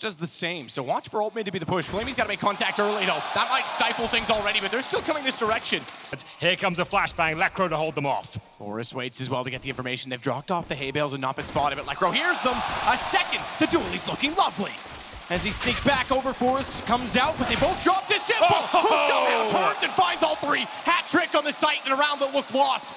does the same. So watch for ult mid to be the push. Flamey's got to make contact early, though. That might stifle things already, but they're still coming this direction. Here comes a flashbang. Lekro to hold them off. Forrest waits as well to get the information. They've dropped off the hay bales and not been spotted, but Lekro hears them. A second. The duelie's looking lovely. As he sneaks back over, Forrest comes out, but they both dropped to Simple, who somehow turns and finds all three. Hat trick on the site and around that look lost.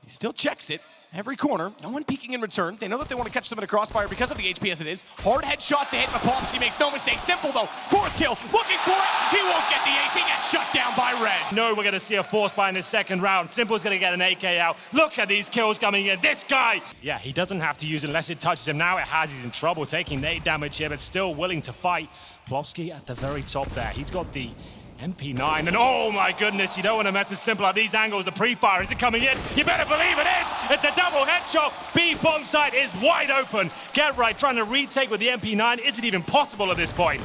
He still checks it. Every corner, no one peeking in return. They know that they want to catch them in a crossfire because of the HP as it is. Hard headshot to hit, Map1 makes no mistake. Simple though, fourth kill, looking for it. He won't get the ace, he gets shut down by Rez. No, we're gonna see a force buy in the second round. Simple's gonna get an AK out. Look at these kills coming in. This guy! Yeah, he doesn't have to use it unless it touches him. Now it has, he's in trouble, taking nade damage here, but still willing to fight. Plopsky at the very top there. He's got the MP9, and oh my goodness, you don't want to mess with Simple at these angles. The pre-fire, is it coming in? You better believe it is! It's a double headshot. B bomb site is wide open. Get right, trying to retake with the MP9. Is it even possible at this point?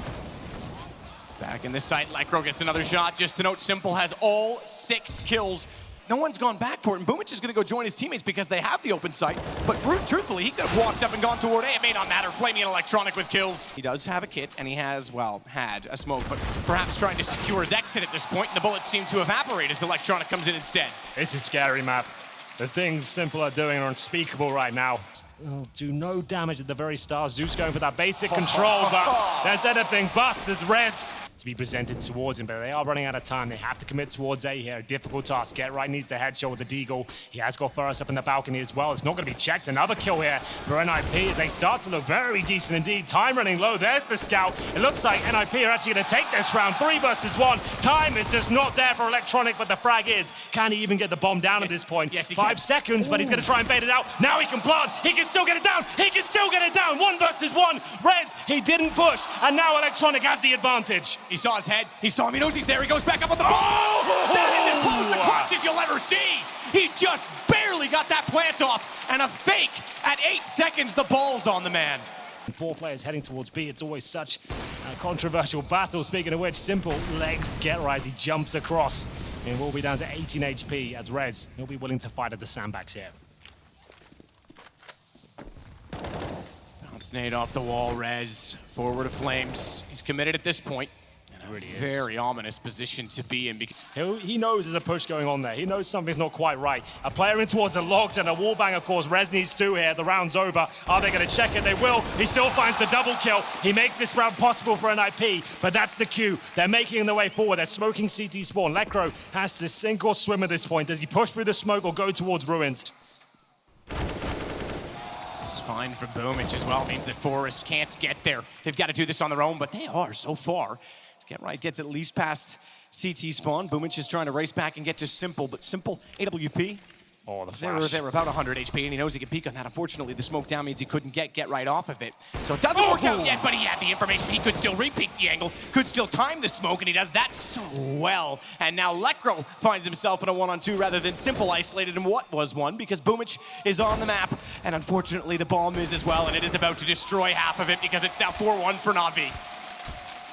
Back in this site, Lekro gets another shot. Just to note, Simple has all 6 kills. No one's gone back for it, and Boomich is going to go join his teammates because they have the open site. But truthfully, he could have walked up and gone toward A. It may not matter. Flamey and Electronic with kills. He does have a kit, and he has, well, had a smoke, but perhaps trying to secure his exit at this point, and the bullets seem to evaporate as Electronic comes in instead. It's a scary map. The things Simple are doing are unspeakable right now. Oh, do no damage at the very start. Zeus going for that basic control, but there's anything but as Rez to be presented towards him, but they are running out of time. They have to commit towards A here. Difficult task. Get right needs the headshot with the deagle. He has got Forrest up in the balcony as well. It's not going to be checked. Another kill here for NiP as they start to look very decent indeed. Time running low. There's the scout. It looks like NiP are actually going to take this round. 3 versus 1. Time is just not there for Electronic, but the frag is. Can he even get the bomb down at this point? Yes, he 5 can. seconds, but he's going to try and bait it out. Now he can plant. He can still get it down. He can still get it down. 1 versus 1. Rez, he didn't push, and now Electronic has the advantage. He saw his head. He saw him. He knows he's there. He goes back up on the box. That is as close a crunch as you'll ever see. He just barely got that plant off, and a fake at 8 seconds. The ball's on the man. 4 players heading towards B. It's always such a controversial battle. Speaking of which, Simple legs Get right. He jumps across. And we'll be down to 18 HP as Rez. He'll be willing to fight at the sandbags here. Bounce nade off the wall. Rez forward of Flames. He's committed at this point. Really is. Very ominous position to be in. He knows there's a push going on there. He knows something's not quite right. A player in towards the logs and a wallbang, of course. Rez needs 2 here. The round's over. Are they going to check it? They will. He still finds the double kill. He makes this round possible for NiP, but that's the cue. They're making their way forward. They're smoking CT spawn. Lekro has to sink or swim at this point. Does he push through the smoke or go towards ruins? Fine for Boomich as well. It means that Forrest can't get there. They've got to do this on their own, but they are so far. Get right gets at least past CT spawn. Boomich is trying to race back and get to Simple, but Simple, AWP. Oh, the flash. They were about 100 HP, and he knows he can peek on that. Unfortunately, the smoke down means he couldn't get right off of it. So it doesn't work out yet, but he had the information. He could still re-peek the angle, could still time the smoke, and he does that so well. And now Lekro finds himself in a 1-on-2 rather than Simple isolated in what was 1, because Boomich is on the map, and unfortunately the bomb is as well, and it is about to destroy half of it because it's now 4-1 for NaVi.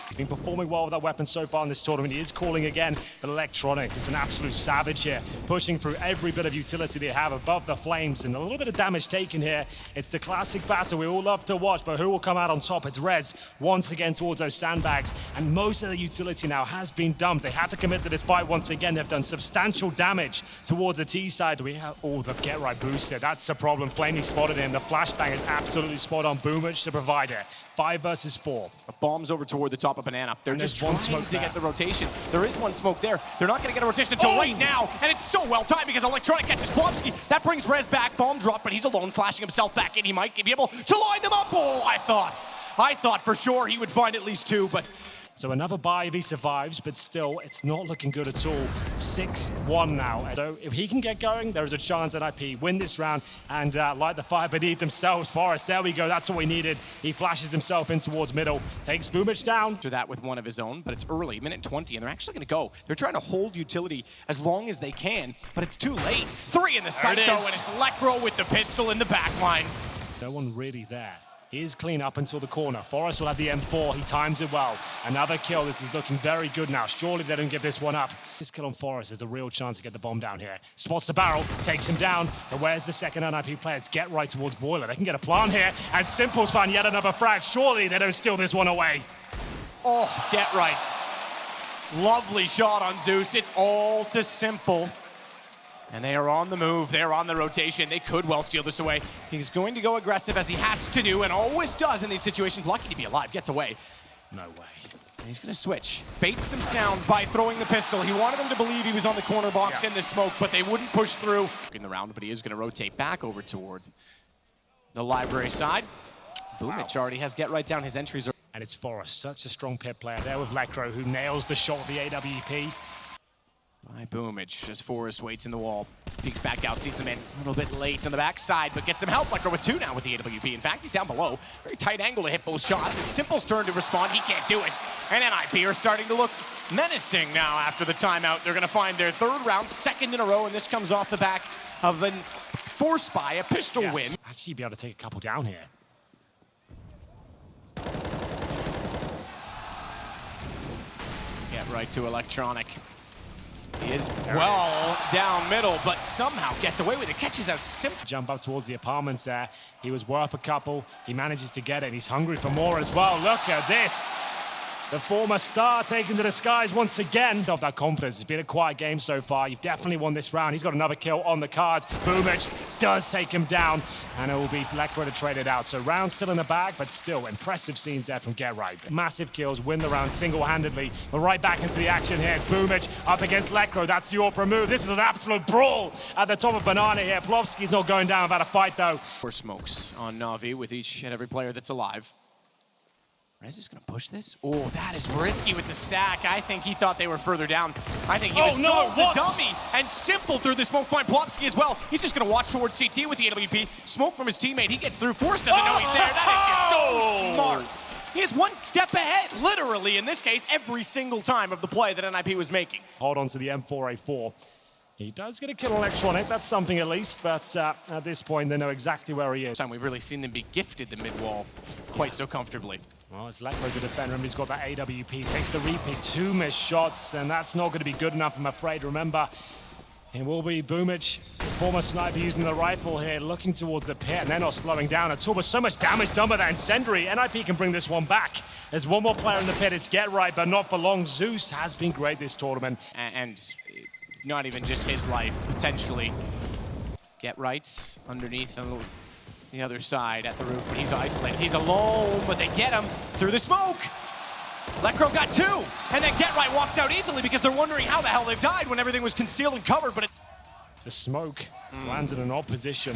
He's been performing well with that weapon so far in this tournament. He is calling again, but Electronic is an absolute savage here, pushing through every bit of utility they have above the flames, and a little bit of damage taken here. It's the classic battle we all love to watch, but who will come out on top? It's Rez once again towards those sandbags, and most of the utility now has been dumped. They have to commit to this fight once again. They've done substantial damage towards the T side. We have the Get right boosted. That's a problem. Flamey spotted him. The flashbang is absolutely spot on. Boomich to provide it. 5 versus 4. A bomb's over toward the top of Banana. They're just trying to there. get the rotation. There is 1 smoke there. They're not going to get a rotation until right now, and it's so well timed because Electronic catches Plopsky. That brings Rez back. Bomb drop, but he's alone, flashing himself back in. He might be able to line them up. Oh, I thought for sure he would find at least 2, but... So another buy if he survives, but still, it's not looking good at all. 6-1 now. So if he can get going, there is a chance that NiP win this round and light the fire beneath themselves. Forrest, there we go. That's what we needed. He flashes himself in towards middle, takes Boomich down. To that with 1 of his own, but it's early, minute 20, and they're actually going to go. They're trying to hold utility as long as they can, but it's too late. 3 in the site, though, and it's Lekro with the pistol in the back lines. No one really there. He is clean up until the corner. Forrest will have the M4. He times it well. Another kill. This is looking very good now. Surely they don't give this one up. This kill on Forrest is a real chance to get the bomb down here. Spots the barrel, takes him down. But where's the second NiP player? It's Get Right towards Boiler. They can get a plant here. And Simple's found yet another frag. Surely they don't steal this one away. Oh, Get Right. Lovely shot on Zeus. It's all too simple. And they are on the move. They're on the rotation. They could well steal this away. He's going to go aggressive as he has to do and always does in these situations. Lucky to be alive. Gets away. No way. And he's going to switch. Baits some sound by throwing the pistol. He wanted them to believe he was on the corner box in the smoke, but they wouldn't push through in the round. But he is going to rotate back over toward the library side. Boomich already has Get Right down. His entries are... And it's Forrest, such a strong pit player there with Lekro, who nails the shot with the AWP. By Boomich, as Forrest waits in the wall. Peeks back out, sees the man a little bit late on the backside, but gets some help. Lekro with 2 now with the AWP. In fact, he's down below. Very tight angle to hit both shots. It's Simple's turn to respond. He can't do it. And NiP are starting to look menacing now after the timeout. They're going to find their 3rd round, 2nd in a row, and this comes off the back of a force by a pistol win. Actually, be able to take a couple down here. Get Right to Electronic. He is well down middle, but somehow gets away with it. Catches out Simple. Jump up towards the apartments there. He was worth a couple. He manages to get it. He's hungry for more as well. Look at this. The former star taken to the skies once again. Of that confidence. It's been a quiet game so far. You've definitely won this round. He's got another kill on the cards. Boomich does take him down, and it will be Lekro to trade it out. So round still in the bag, but still impressive scenes there from Get Right. Massive kills, win the round single-handedly. But right back into the action here. It's Boomich up against Lekro. That's the AWP move. This is an absolute brawl at the top of Banana here. Plovsky's not going down without a fight, though. 4 smokes on NaVi with each and every player that's alive. Rez is going to push this. Oh, that is risky with the stack. I think he thought they were further down. I think he was sold the dummy. And Simple through the smoke point. Plopsky as well. He's just going to watch towards CT with the AWP. Smoke from his teammate. He gets through. Forrest doesn't know he's there. That is just so smart. He is one step ahead, literally, in this case, every single time of the play that NiP was making. Hold on to the M4A4. He does get a kill on Electronic, that's something at least, but at this point they know exactly where he is. Time we've really seen them be gifted the mid-wall quite so comfortably. Well, it's Lekro to defend. Remember, he's got that AWP, takes the repeat, 2 missed shots, and that's not going to be good enough, I'm afraid. Remember, it will be Boomich, former sniper using the rifle here, looking towards the pit, and they're not slowing down at all, but so much damage done by that incendiary. NiP can bring this one back. There's one more player in the pit, it's Get Right, but not for long. Zeus has been great this tournament. And not even just his life, potentially. Get Right underneath on the other side at the roof, but he's isolated. He's alone, but they get him through the smoke. Lekro got 2, and then Get Right walks out easily because they're wondering how the hell they've died when everything was concealed and covered, but the smoke lands in an odd position.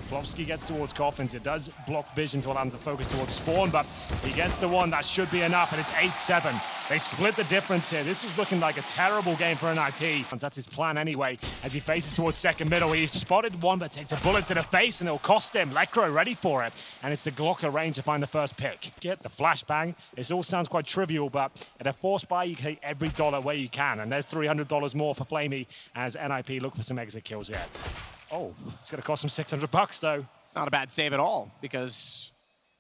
Plovsky gets towards Coffins. It does block vision to allow him to focus towards Spawn, but he gets the one. That should be enough, and it's 8-7. They split the difference here. This is looking like a terrible game for NiP. That's his plan anyway, as he faces towards second middle. He spotted one, but takes a bullet to the face, and it'll cost him. Lekro ready for it, and it's the Glocker range to find the first pick. Get the flashbang. This all sounds quite trivial, but at a force buy, you can take every dollar where you can, and there's $300 more for Flamey as NiP look for some exit kills here. Oh, it's going to cost him $600 though. It's not a bad save at all because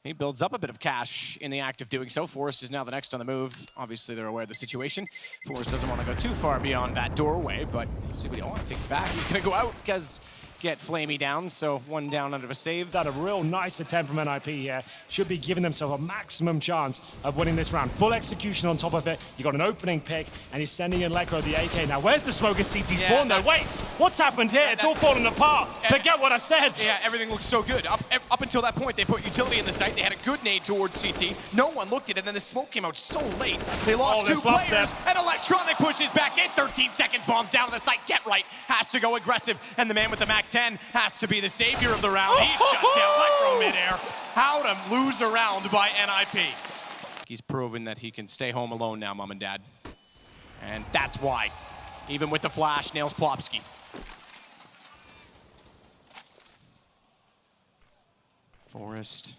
he builds up a bit of cash in the act of doing so. Forrest is now the next on the move. Obviously, they're aware of the situation. Forrest doesn't want to go too far beyond that doorway, but see what he wants to take it back. He's going to go out because get Flamey down, so 1 down under a save. That a real nice attempt from NiP here. Should be giving themselves a maximum chance of winning this round. Full execution on top of it. You got an opening pick, and he's sending in Lekro the AK. Now, where's the smoke as CT spawn though? Wait, what's happened here? It's all falling apart. Forget what I said. Yeah, everything looks so good. Up until that point, they put utility in the site. They had a good nade towards CT. No one looked at it, and then the smoke came out so late. They lost 2 players, and Electronic pushes back in. 13 seconds, bombs down to the site. Get Right has to go aggressive, and the man with the MAC-10 has to be the savior of the round. He's shut down Lekro midair. How to lose a round by NiP. He's proven that he can stay home alone now, mom and dad. And that's why, even with the flash, nails Plopsky. Forrest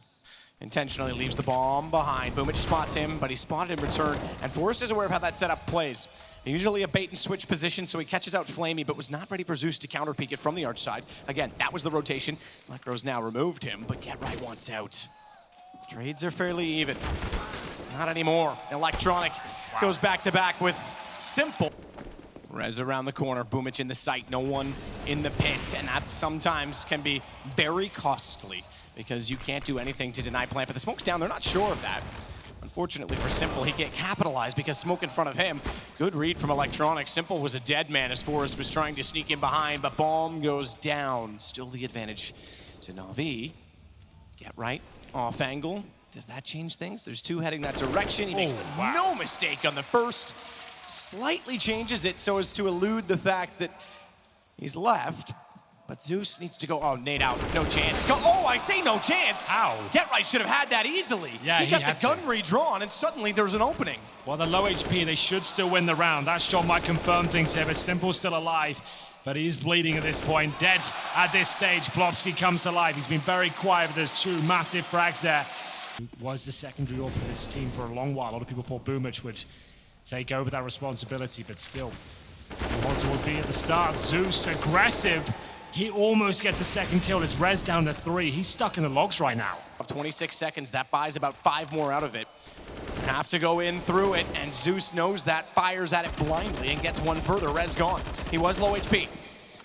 intentionally leaves the bomb behind. Boomich spots him, but he spotted in return. And Forrest is aware of how that setup plays. Usually a bait and switch position, so he catches out Flamey, but was not ready for Zeus to counter peek it from the arch side. Again, that was the rotation. Lekro's now removed him, but Get Right wants out. Trades are fairly even. Not anymore. Electronic goes back-to-back with Simple. Rez around the corner, Boomich in the sight, no one in the pits, and that sometimes can be very costly because you can't do anything to deny plant, but the smoke's down, they're not sure of that. Unfortunately for Simple, he get capitalized because smoke in front of him. Good read from Electronic. Simple was a dead man as Forrest was trying to sneak in behind, but bomb goes down. Still the advantage to NaVi. Get right, off angle. Does that change things? There's two heading that direction. He makes no mistake on the first. Slightly changes it so as to elude the fact that he's left. But Zeus needs to go. Oh, nade out. No chance. Go. Oh, I say no chance. Ow. Get right should have had that easily. Yeah, he got the gun redrawn, and suddenly there's an opening. Well, the low HP, they should still win the round. That shot might confirm things here, but Simple's still alive. But he's bleeding at this point, dead at this stage. Plopsky comes to life. He's been very quiet, but there's two massive frags there. Was the secondary orb for this team for a long while. A lot of people thought Boomich would take over that responsibility, but still, more towards being at the start. Zeus, aggressive. He almost gets a second kill. It's Rez down to 3. He's stuck in the logs right now. Of 26 seconds, that buys about 5 more out of it. Have to go in through it, and Zeus knows that, fires at it blindly, and gets one further. Rez gone. He was low HP,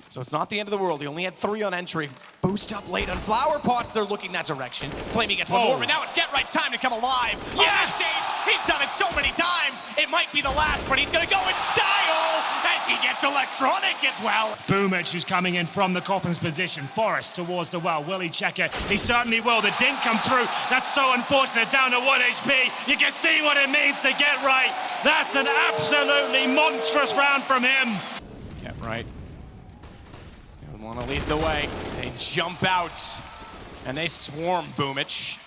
so it's not the end of the world. He only had 3 on entry. Boost up late on Flower Pots. They're looking that direction. Flamey gets one more, but now it's Get Right's time to come alive. Yes! He's done it so many times. It might be the last, but he's going to go in style as he gets Electronic as well. Boomich, who's coming in from the Coffin's position. Forrest towards the well. Will he check it? He certainly will. The dink comes through. That's so unfortunate. Down to 1 HP. You can see what it means to Get Right. That's an absolutely monstrous round from him. Get Right. They want to lead the way. They jump out, and they swarm Boomich.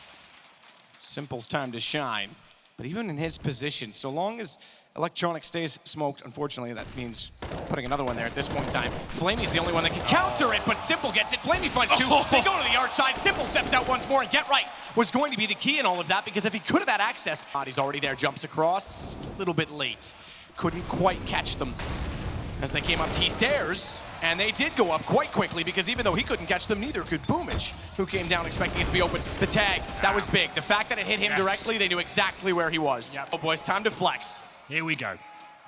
Simple's time to shine. But even in his position, so long as Electronic stays smoked, unfortunately, that means putting another one there at this point in time. Flamey's the only one that can counter it, but Simple gets it. Flamey finds 2. They go to the arch side. Simple steps out once more, and Get Right was going to be the key in all of that, because if he could have had access, he's already there, jumps across, a little bit late. Couldn't quite catch them as they came up T-stairs, and they did go up quite quickly, because even though he couldn't catch them, neither could Boomich, who came down expecting it to be open. The tag, that was big. The fact that it hit him directly, they knew exactly where he was. Oh, boys, time to flex. Here we go.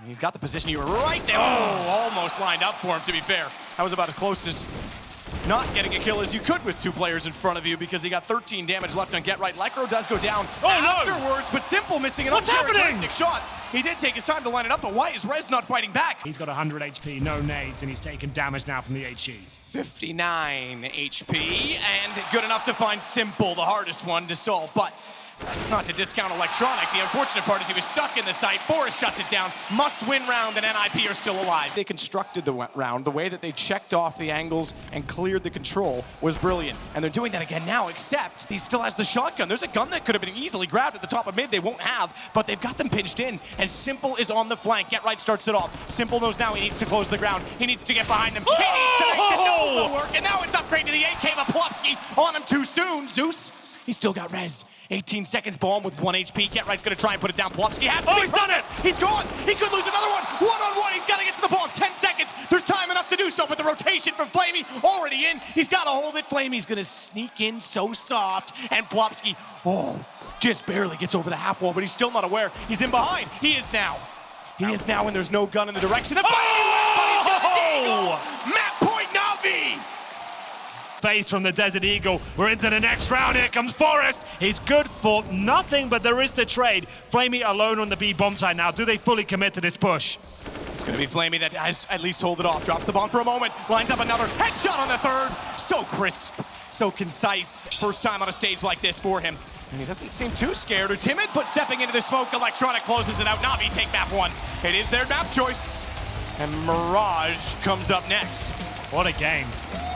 He's got the position. You were right there. Oh, almost lined up for him, to be fair. That was about as close as not getting a kill as you could with 2 players in front of you, because he got 13 damage left on Get Right. Lecro does go down afterwards, but Simple missing an uncharacteristic shot. He did take his time to line it up, but why is Rez not fighting back? He's got 100 HP, no nades, and he's taking damage now from the HE. 59 HP, and good enough to find Simple, the hardest one to solve, but it's not to discount Electronic. The unfortunate part is he was stuck in the site. Forrest shuts it down. Must win round, and NiP are still alive. They constructed the round. The way that they checked off the angles and cleared the control was brilliant. And they're doing that again now, except he still has the shotgun. There's a gun that could have been easily grabbed at the top of mid. They won't have, but they've got them pinched in, and Simple is on the flank. Get Right starts it off. Simple knows now he needs to close the ground. He needs to get behind them. He needs to make the Nova work, and now it's upgrade to the 8K, but Plopsky on him too soon. Zeus, he's still got Rez. 18 seconds, bomb with 1 HP. Get Right's gonna try and put it down. Plopsky has to. He's done it! He's gone! He could lose another one! 1-on-1, he's gotta get to the bomb. 10 seconds, there's time enough to do so, but the rotation from Flamey already in. He's gotta hold it. Flamey's gonna sneak in so soft, and Plopsky, just barely gets over the half wall, but he's still not aware. He's in behind. He is now. He is now, and there's no gun in the direction of Flamey, but he's got a deagle! Map1 NaVi! Face from the Desert Eagle. We're into the next round. Here comes Forrest. He's good for nothing, but there is the trade. Flamey alone on the B bomb side now. Do they fully commit to this push? It's going to be Flamey that has at least hold it off. Drops the bomb for a moment. Lines up another headshot on the 3rd. So crisp, so concise. First time on a stage like this for him. And he doesn't seem too scared or timid, but stepping into the smoke, Electronic closes it out. NaVi take map 1. It is their map choice. And Mirage comes up next. What a game.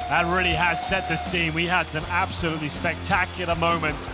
That really has set the scene. We had some absolutely spectacular moments.